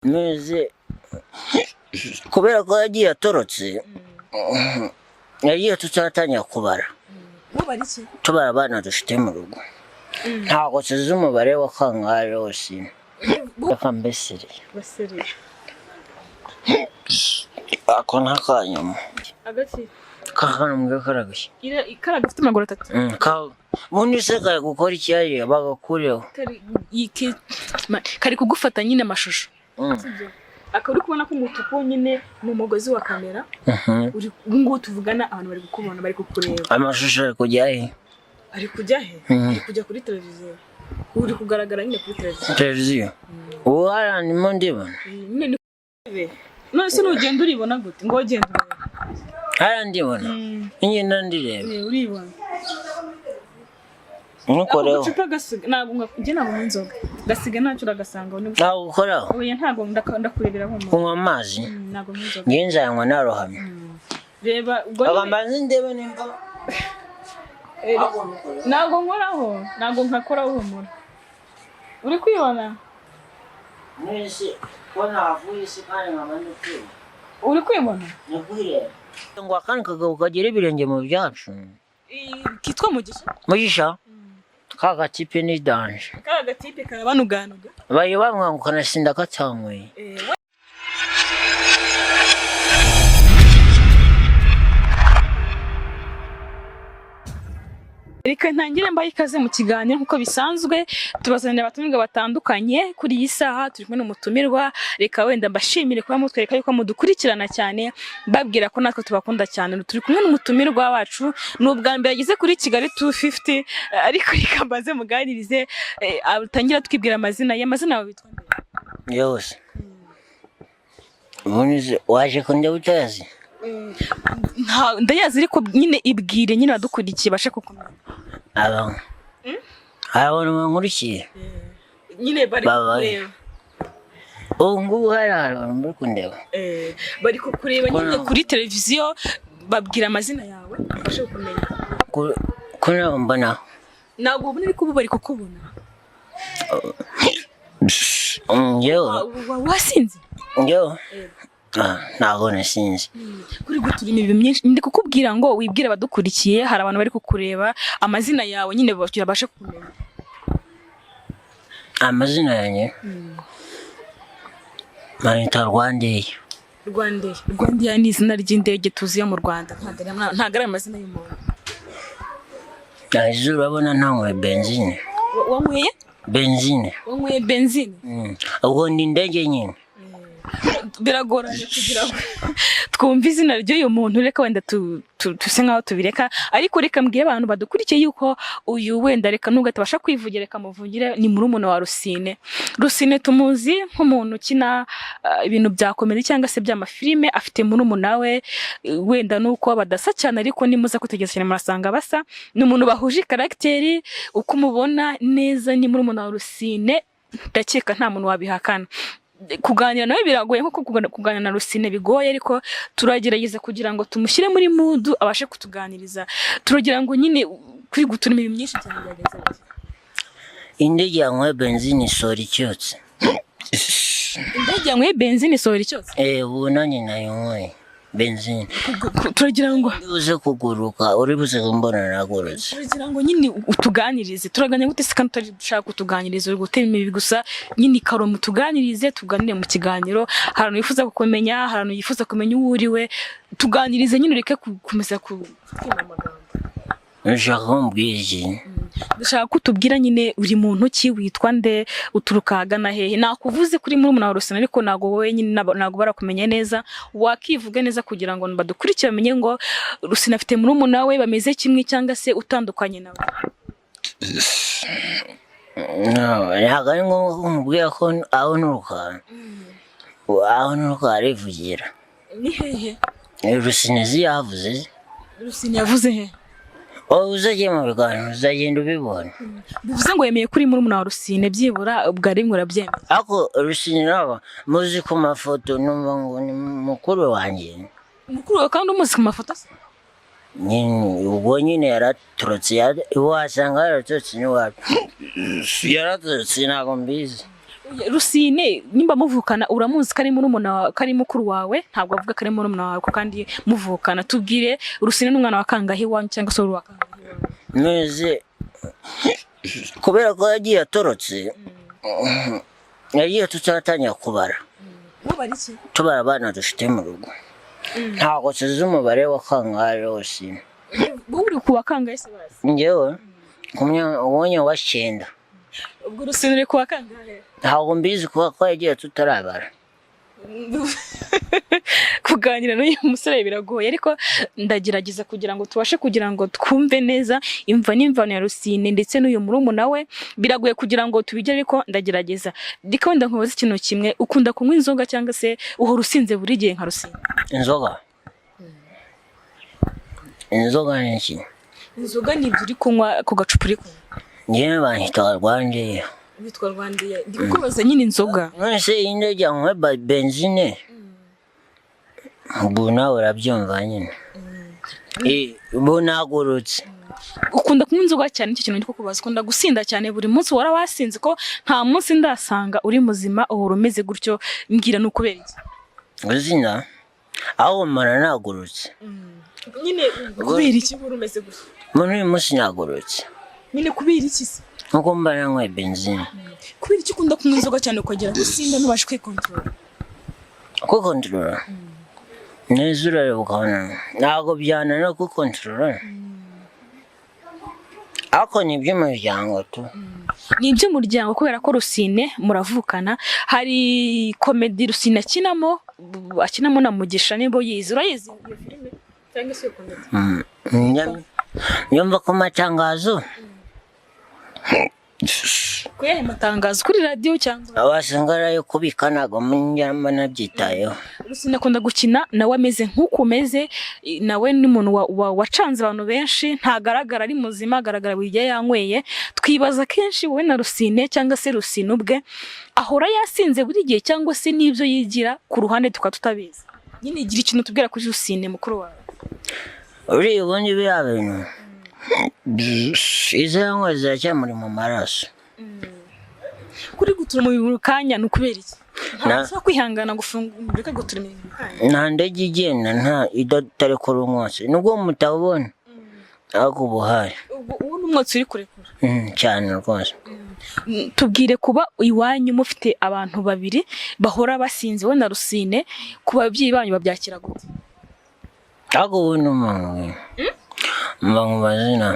Meze kubera ko yagiye atorotse yagiye tutatanya kubara tubara abana dufite mu rugo ntabwo tuzi umubare wa kangahe wose reka mbesere ako ntakanyuma kakana mbwa karagashya ikaraga ifite amaguru 3 ubundi se kari gukora icyari bagakureho kari kugufata nyine amashusho akaba uri kubona ko umutuku nyine mu mugozi wa kamera uri ngo tuvugana abantu bari gukubona bari kukureba amashusho ari kujya he ari kujya kuri televiziyo uri kugaragara nyine kuri televiziyo uwo harandimo ndibona none se n'ugenda uribona gute ngo ugenda ureba harandibona ingenda ndireba uribona nukoreho ntabwo n'inzoga gasiga ntacyo uragasanga ntabwo ukoraho oya ntabwo ndakurebera mu kunywa amazi ntabwo n'inzoga ngenza yanywa narohamye reba agambaza ndebe nimba ntabwo nkoraho ntabwo nkakoraho humura uri kwibona mwese kona havuye se kandi nkabandi kwiba uri kwibona nakwireba ngo akandi kagabo kagira ibirenge mu byacu kitwa Mugisha kagatipe ni danje kagatipe karabanuganuga baye bamwanguka kanasinda katanyweye Reka ntangire mbaye ikaze mu kiganiro nkuko bisanzwe tubazanira abatumirwa batandukanye kuri iyi saha turi kumwe n'umutumirwa reka wenda mbashimire kuba mutwereka yuko mudukurikirana cyane babwira ko natwe tubakunda cyane turi kumwe n'umutumirwa wacu n'ubwa mbere yagize kuri Kigali 250 ariko reka mbaze muganirize atangira twibwira amazina yawe witwa nde yose ubunize waje kunjya utazi ndayazi ariko nyine ibwire nyine badukurikiye bashe kukumenya abantu bankurikiye nyine bari kureba ngubu hari abantu bari kundeba bari kukureba nyine kuri televiziyo babwira amazina yawe bashe kukumenya ko nabo mbona ntabwo ubona ariko ubu bari kukubona wasinze ntabwo nasinzi kuri gutura imibi myinshi ndi kukubwira ngo wibwire abadukurikiye hari abantu bari kukureba amazina yawe nyine babashe kumenya amazina yanjye manita Rwandair ni izina ry'indege tuzi yo mu Rwanda ntabwo ari amazina y'umuntu izuba urabona ntanyweye benzine wanyweye benzine ubwo ni indege nyine biragoranye kugira ngo twumve izina ry'uyu muntu reka wenda tuse nkaho tubireka ariko reka mbwire abantu badukurikiye yuko uyu wenda reka nubwo atabasha kwivugira reka muvugire ni murumuna wa Rusine tumuzi nk'umuntu ukina ibintu bya komedi cyangwa se by'amafilime afite murumuna we wenda nuko badasa cyane ariko nimuza kutegeza cyane murasanga basa ni umuntu bahuje karagiteri uko umubona neza ni murumuna wa Rusine ndakeka nta muntu wabihakana kuganira nawe biragoye nko kuganira na Rusine bigoye ariko turagerageza kugira ngo tumushyire muri mood abashe kutuganiriza turagira ngo nyine kuri gutura imibi myinshi cyane byageze indege yanyweye benzine isora icyotse ubu nanjye nayinyweye benzine turagira ngo uze kuguruka uri buze kumbona nagurutse turagira ngo nyine utuganirize turaganya gute se kandi utashaka kutuganiriza uri gutera imibi gusa nyine karo mutuganirize tuganire mu kiganiro harano yifuza kukumenya harano yifuza kumenya uwo uri we tuganirize nyine ureke kumeza kwima amagambo nshaka kumbwira dushaka kutubwira nyine uri muntu ki witwa nde uturuka hagana hehe nakuvuze kuri murumuna wa Rusine ariko nago wowe nyine nago barakumenya neza wakivuga neza kugira ngo badukurikire bamenye ngo Rusine afite murumuna we bameze kimwe cyangwa se utandukanye nawe ntabwo ari ngombwa kumubwira ko aho nuruka arivugira ni hehe Rusine Rusine yavuze he uzagiye mu biganiro uzagenda ubibona bivuze ngo yemeye kuri murumuna wa Rusine byibura ubwo ari murabyemera ako Rusine nabo muzi ku mafoto numva ngo ni mukuru wanjye kandi umuzi ku mafoto se ubwo nyine yaraturutse wasanga yaraturutse n'iwacu yaraturutse ntabwo mbizi Rusine nimba muvukana uramuzi ko ari murumuna ko ari mukuru wawe ntabwo avuga ko ari murumuna wawe ko kandi muvukana tubwire Rusine n'umwana wa kangahe wanyu cyangwa se wa kangahe neze kubera ko yagiye atorotse yagiye tutatanya kubara tubara abana dufite mu rugo ntabwo tuzi umubare wa kangahe wose uri kuwa kangahe se basi njyewe umwanya wa 9 ubwo Rusine uri kuwa kangahe ntabwo mbizi kuba ko yagiye tutarabara kuganira n'uyu musore biragoye ariko ndagerageza kugira ngo tubashe kugira ngo twumve neza imva n'imvano ya Rusine ndetse n'uyu murumuna we biragoye kugira ngo tubigere ariko ndagerageza ndiko wenda nkubaza ikintu kimwe ukunda kunywa inzoga cyangwa se uhora usinze buri gihe nka Rusine inzoga ni iki inzoga ni ibyo uri kunywa ku gacupa uri kunywa njyewe bahita Rwandeya bitwa Rwandeya ndikubaza nyine inzoga nonese indege anywe benzine ubu nawe urabyumva nyine ubu nagurutse ukunda kunywa inzoga cyane icyo kintu ndiko kubaza ukunda gusinda cyane buri munsi wara wasinze ko nta munsi ndasanga uri muzima uhora umeze gutyo mbwira n'ukubera iki uzina aho mara nagurutse nyine kubera iki uhora umeze gutyo muri uyu munsi nagurutse nyine kubera iki se nkuko mba nanywa benzine kubera iki ukunda kunywa inzoga cyane ukagera gusinda ntubashe kwikontorora kwikontorora neza urareba ukabona ntabwo byananira kwikontorora ariko ni iby'umuryango tu ni iby'umuryango kubera ko Rusine muravukana hari komedi Rusine akinamo na Mugisha nimba uyizi urayizi iyo filime cyangwa se iyo komedi nyumva ku matangazo kuyahe matangazo kuri radio cyangwa wasanga arayo kubika ntago mnyamba nabyitayeho Rusine akunda gukina nawe ameze nk'uko umeze nawe ni umuntu wacanze abantu benshi ntagaragara ari muzima agaragara buriya yanyweye twibaza kenshi wowe na Rusine cyangwa se Rusine ubwe ahora yasinze buri gihe cyangwa se n'ibyo yigira ku ruhande tukatutabizi nyine igira ikintu tubwira kuri Rusine mukuru wawe uri ubundi bya bintu izo yanywa ziracyamuri mu maraso kuri gutura mu kanya n'ukubera iki nta kwihangana gufungura gutura mu kanya nta ndege igenda nta idatare kuri umwotsi nubwo mutabona ahubwo buhari ubu n'umwotsi uri kurekura cyane rwose tubwire kuba iwanyu mufite abantu babiri bahora basinze we na Rusine kuba ababyeyi banyu babyakira gute ahubwo ubundi umuntu mba nkubazina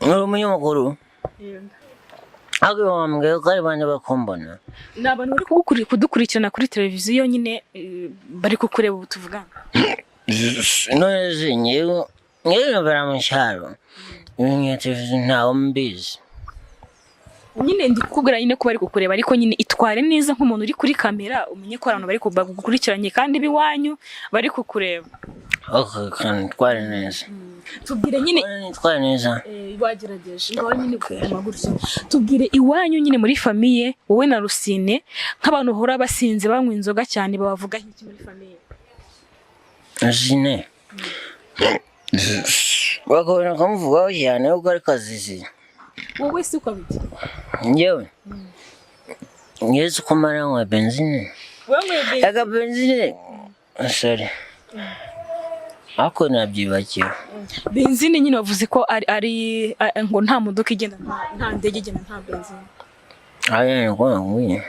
uri umunyamakuru ahubwo wambwiye ko ari bane bakumbona ni abantu bari kudukurikirana kuri televiziyo nyine bari kukureba ubu tuvugana none nyewe bara mu cyaro ibintu televiziyo ntawe mbizi nyine ndi kukubwira nyine ko bari kukureba ariko nyine itware neza nk'umuntu uri kuri kamera umenye ko abantu bari kugukurikiranye kandi biwanyu bari kukureba kandi twari neza tubwire nyine twari neza bagerageje ngaho nyine kuguma gutyo tubwire iwanyu nyine muri famiye wowe na Rusine nk'abantu bahora basinze banywa inzoga cyane bavuga iki muri famiye Rusine bakabona kamuvugaho cyane ubwo ari kazizi wowe si uko bite njyewe ngeze kumara nywa benzine aga benzine sorry ako nabyibakiwe benzine nyine wavuze ko ari ngo nta modoka igenda nta ndege igenda nta benzine aya ngo ngwiye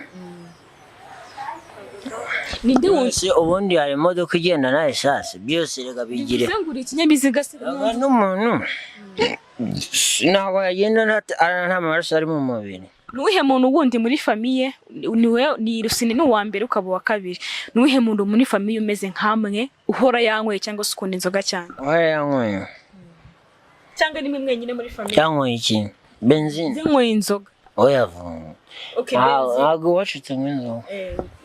ninde wose ubundi hari imodoka igenda na esase byose rega bigire nguri ikinyabiziga se n'umuntu ntabwo yagenda nta maraso ari mu mubiri nuwihe muntu wundi muri famiye ni Rusine n'uwa mbere ukaba wa kabiri nuwihe muntu muri famiye umeze nkamwe uhora yanyweye cyangwa se ukunda inzoga cyane uhora yanyweye cyangwa ni mwenyine muri famiye yanyweye iki benzine yanyweye inzoga oya vuba okay ntabwo wacitse nk'inzoga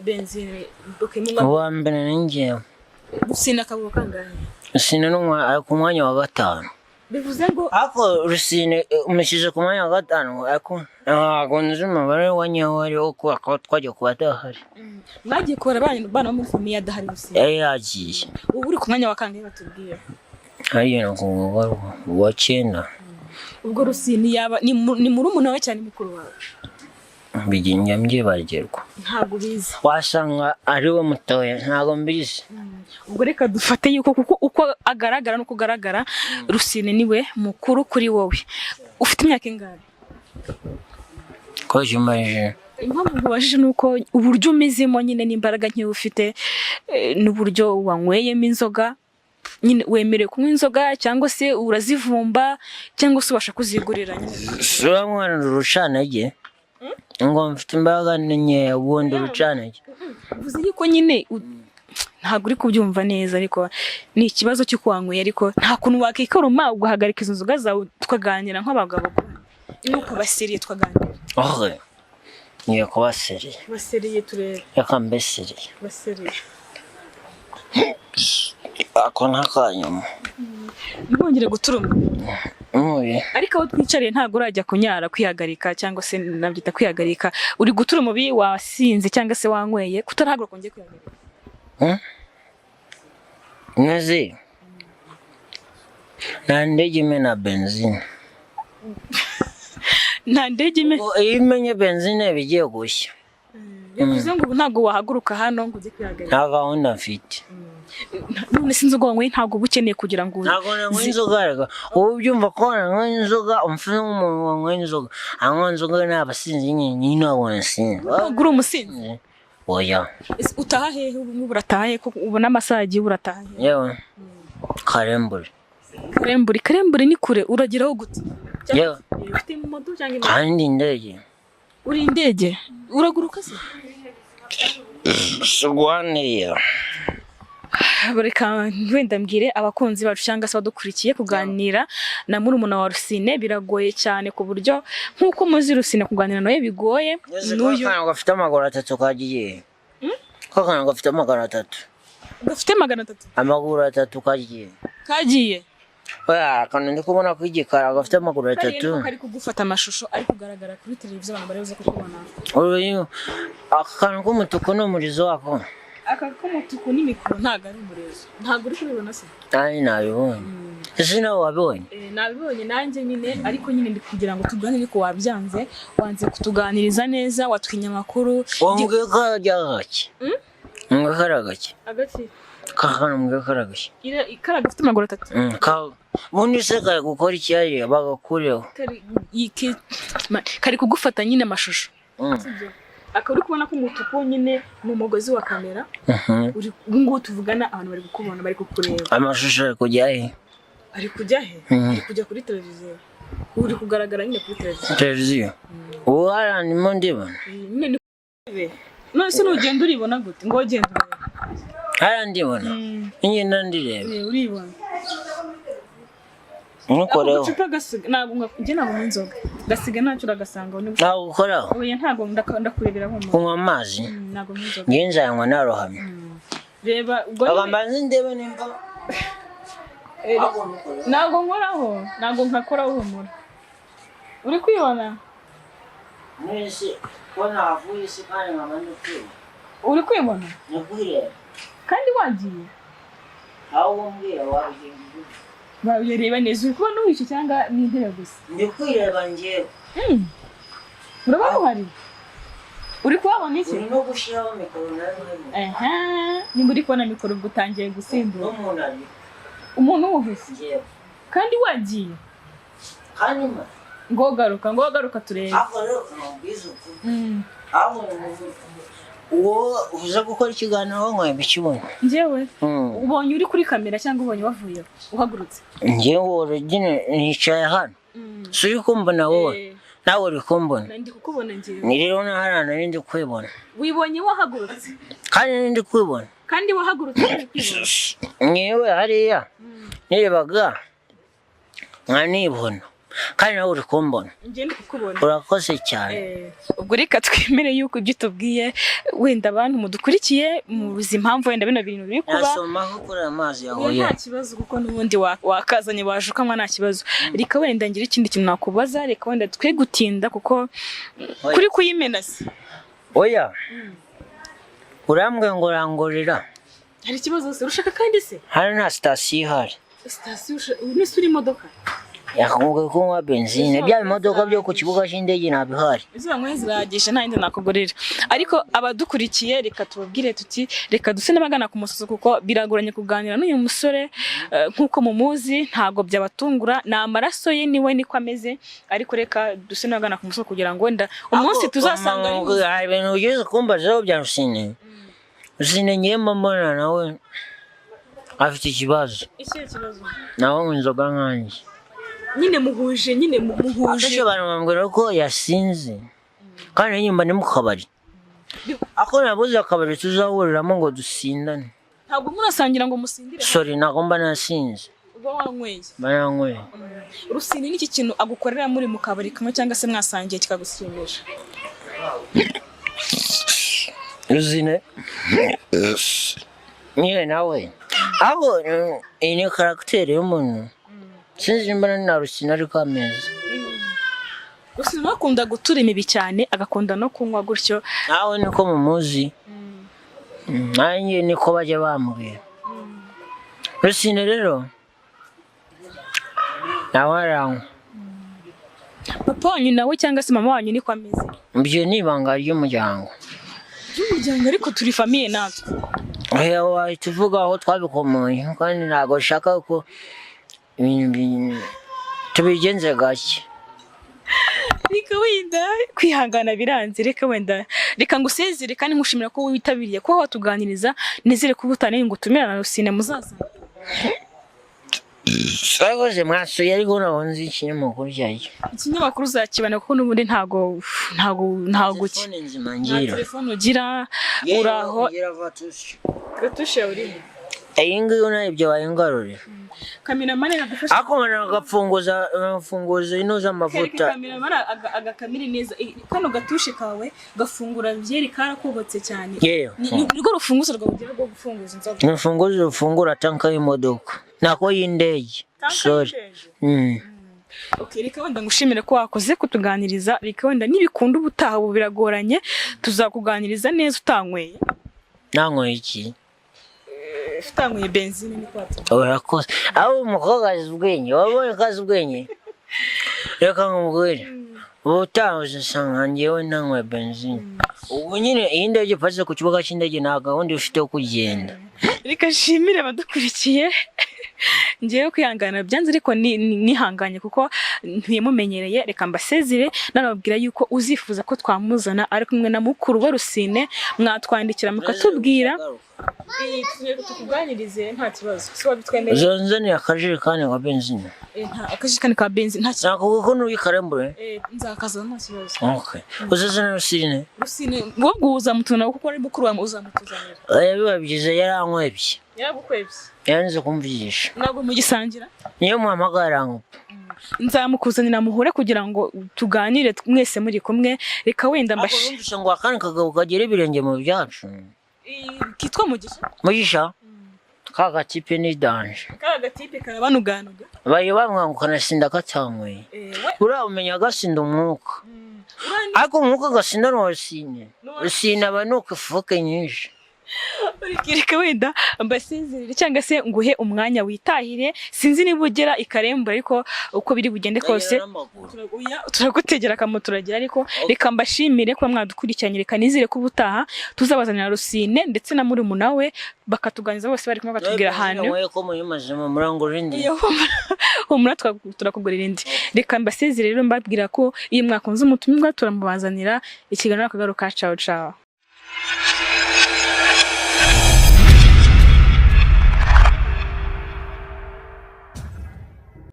benzine okay uwa mbere ni njyewe Rusine akaba kangahe Rusine ari ku mwanya wa 5 bivuze ngo ako Rusine umushyije ku mwanya wa 5 ako ntabwo nzi umubare wa nyawo ari wo kuba twajya kuba adahari mwagiye kubara bana muri famiye adahari Rusine yagiye ubu uri ku mwanya wa kangahe batubwiye ariyo ngo wa 9 ubwo Rusine yaba ni murumuna we cyane mukuru wawe? Biginga mbyibagerwa. Ntabwo bizi. Wasanga ari we mutoya ntago mbizi. Ubwo reka dufate yuko kuko uko agaragara no kugaragara Rusine niwe mukuru kuri wowe. Ufite imyaka ingahe? Ko jumbaje. Impamvu nkubajije nuko uburyo umezemo nyine n'imbaraga nke ufite n'uburyo wanyweyemo inzoga nyine wemerewe kunywa inzoga cyangwa se urazivumba cyangwa se ubasha kuzigurira nyine. Sura mwana rucanage. Ngo mfite imbaraga nke ubundi rucanage. Uvuze yuko nyine ntabwo uri kubyumva neza ariko ni ikibazo cyo kwanyweye ariko nta kuntu wakikoroma ugahagarika izo nzoga zawe tukaganira nk'abagabo nuko basiriye tukaganira. Niyo kubasiriye. Basiriye turebe. Yaka mbesiriye. Basiriye. Ako ntakanyuma. Ntongere guturuma. Ariko aho twicariye ntago urajya kunyara kwihagarika cyangwa se nabyita kwihagarika uri guturuma bi wasinze cyangwa se wanyweye kutaragura konje kwihagarika. Nazi. Na ndege imena benzine. Nta ndege imenye benzine bigiye gushya. Bivuze ngo ntago wahaguruka hano ngo ujye kwihagarika. Nta gahunda mfite. None sinzi ngo wanyweye ntago bukeneye kugira ngo ntago nanywe inzoga rega ubu byumva ko nanywe inzoga umfite nk'umuntu wanywe inzoga anywa inzoga n'abasinzi nyine ntabwo nsinzi. Uri umusinzi? Oya. Utaha hehe ubu buratahe ko ubona amasaji buratahe? Yewe. Karemburi ni kure urageraho gute? Yewe. Ufite mu moto cyangwa imodoka? Kandi indege. Uri indege? Uraguruka se? Sugwaniya. Bareka wenda mbwire abakunzi bacu cyangwa se badukurikiye kuganira na murumuna wa Rusine biragoye cyane ku buryo nkuko muzi Rusine kuganira nawe bigoye. N'uyu kana gafite amaguru 3 kagiye. Kana gafite amaguru 3. Gafite amaguru 3? Amaguru 3 kagiye. Kagiye. Oya kana ndi kubona ko igikara gafite amaguru 3. Kari kugufata amashusho ari kugaragara kuri televiziyo abantu bareze ko kubona. Oyo akana ko mutuko no murizo wako. Aka k'umutuku n'imikoro ntago ari umurezo. Ntago uri kubibona se? Ari nabibonye. Ese nawe wabibonye? Nabibonye nanjye nyine ariko nyine ndi kugira ngo tuganire ko wabyanze wanze kutuganiriza neza watwinya makuru. Wambwiye ko yajyagaki. Mbwa karagaki. Agaki. Kakana mbwa karagaki. Ikaraga afite amaguru 3. Bundi se kare gukora ikiyaye bagakureho. Kari kugufata nyine amashusho. Akari kubona ko umutuku nyine mu mugozi wa kamera uri ngo tuvugana abantu bari gukubona bari kukureba amashusho ari kujya he ari kujya kuri televiziyo uri kugaragara nyine kuri televiziyo uwara ni mondibona nyine none se n'ugenda uribona gute ngo genda ara ndibona nyine ndandirebe uribona nukoreho ntabwo njye ntabwo n'inzoga gasiga ntacyo uragasanga ntabwo ukoraho oya ntabwo ndakurebera nko kunywa amazi ntabwo n'inzoga ngiye nzanywa narohamye reba ubwo agambanze ndebe nimba ntabwo nkoraho ntabwo nkakoraho humura uri kwibona nese kona havuye se kandi nkamanye kwiba uri kwibona nakwireba kandi wagiye aho mbwira wabigenje Bareba neza uri kubona wishe cyangwa ni intebe gusa? Ndi kwireba ngewe. Urabona uhari? Uri kubona iki? No gushiraho mikoro nayo. Ni muri kubona mikoro gutangiye gusimbura. Umuntu w'uvuze. Kandi wagiye. Hanyuma ngogaruka turebe. Aho rero nabwiza uko. Aho uwo uza gukora ikiganiro wanyweye bikibona njewe ubonye uri kuri kamera cyangwa ubonye wavuye uhagurutse njewe origine nicaye hano suri kumbona wowe nawe uri kumbona ndi kukubona njewe ni rero naharana ndi kwibona wibonye wahagurutse kandi ndi kwibona kandi wahagurutse nyewe hariya nirebaga nkanibona kandi nawe uri kumbona nje ndi kukubona urakoze cyane ubwo reka twemere yuko ibyo tubwiye wenda abantu mudukurikiye muzi impamvu wenda bino bintu biri kuba nasoma ko kuri amazi yahoye nta kibazo kuko n'ubundi wakazanye wajukamwa nta kibazo reka wenda ngira ikindi kintu nakubaza reka wenda twe gutinda kuko kuri kuyimena se oya urambwe ngo rangorera hari ikibazo se urushaka kandi se hari nta station ihari station ni suri imodoka yakubwiye kunywa benzine bya bimodoka byo ku kibuga cy'indege ntabihari. Izo banyweye zirahagije nta yindi nakugurira. Ariko abadukurikiye reka tubabwire tuti reka duse n'abagana ku musozo kuko biragoranye kuganira n'uyu musore nk'uko mumuzi ntago byabatungura na amaraso ye niwe niko ameze ariko reka duse n'abagana ku musozo kugira ngo wenda umunsi tuzasanga ari ibintu ugeze kumbazaho bya Rusine. Rusine ngiye mbona nawe afite ikibazo. Iki kibazo? Nawe inzoga nkanjye. Nyine muhuje Akenshi abantu bambwira ko yasinze kandi nyimba ni mu kabari. Ako nabuze akabari tuzahuriramo ngo dusindane. Ntabwo murasangira ngo musindire. Sorry nagomba nasinze. Uba wanyweye. Baranyweye. Rusine n'iki kintu agukorera muri mu kabari kamwe cyangwa se mwasangiye kikagushimisha? Rusine. Niye nawe. Aho ini karakteri y'umuntu. Sinzi mbona na Rusine ariko ameze. Rusine akunda gutura imibi cyane agakunda no kunywa gutyo. Aho niko mumuzi. Nanjye niko bajya bambwira. Rusine rero nawe aranywa. Papa wanyu nawe cyangwa se mama wanyu niko ameze? Ibyo ni ibanga ry'umuryango. Ry'umuryango ariko turi famiye natwe. Wahita uvuga aho twabikomoye kandi ntabwo nshaka ko ibintu tubigenze gake. Reka wenda kwihangana biranze reka ngusezere kandi nkushimira ko witabiriye ko watuganiriza nizere ko ubutane ngo tumirana na Rusine muzaza. Sagoze mwasuye ariko nabonze ikinyamakuru cyayo. Ikinyamakuru uzakibana kuko n'ubundi ntago Telefone nzima ngira. Telefone ugira uraho gatushe uri. Iyi ngiyo nayo ibyo wayengarurira. Kameramani agafasha. Ako agafunguza ino z'amavuta. Kameramani agakamira neza. Kano gatushe kawe gafungura byeri karakobotse cyane. Nirwo rufunguzo rwabugira rwo gufunguza inzoga. Urufunguzo rufungura tanka y'imodoka. Nako y'indege. Sorry. Okay, reka wenda ngushimire ko wakoze kutuganiriza. Reka wenda nibikunda ubutaha biragoranye tuzakuganiriza neza utanyweye. Nanyweye iki? Utanyweye benzine ni kwata. Urakoze. Aho umukobwa azi ubwenge, wabonye kazi ubwenge. Reka ngubwire. Ubutaha uzasanga njyewe nanywa benzine. Ubu nyine iyi ndege ipatse ku kibuga cy'indege nta gahunda ufite yo kugenda. Reka nshimire abadukurikiye. Ngiye kwihangana byanze ariko nihanganye kuko ntiyemumenyereye reka mbasezire nanababwira yuko uzifuza ko twamuzana ari kumwe na mukuru we Rusine mwatwandikira mukatubwira tukuganirize nta kibazo so bitwemeye zonzani akajerekani ka benzine akajerekani ka benzine nta kibazo nakuvuga ko nuri karembure nzakaza nta kibazo okay uzazana Rusine wo guza mutuna kuko ari mukuru wa uzamutuzanira biba byiza yarankwebye yaragukwebye yanze kumvisha ntabwo mugisangira niyo muhamagara ngo nzamukuzanira muhure kugira ngo tuganire mwese muri kumwe reka wenda mbashimye ngo akani kagabo kagere birenge mu byacu kitwa mugisha kaga tipe ni danje kaga tipe karabanuganuga bayo bamwangu kanasinda katangwe ura umenya gasinda umwuka ariko umwuka gasinda no Rusine abanuka fuke nyinshi Reka wenda mbasezerere cyangwa se nguhe umwanya witahire sinzi niba ugera ikarembo ariko uko biri bugende kose turagutegera kamuturagira ariko reka mbashimire ko mwadukurikiranye reka nizire ko ubutaha tuzabazanira Rusine ndetse na muri munawe bakatuganiza bose bari kumwe batubwira ahantu humura turakugurira indi reka mbasezerere rero mbabwira ko iyo mwakunze umutumwa turamubazanira ikiganiro akagaruka ciao ciao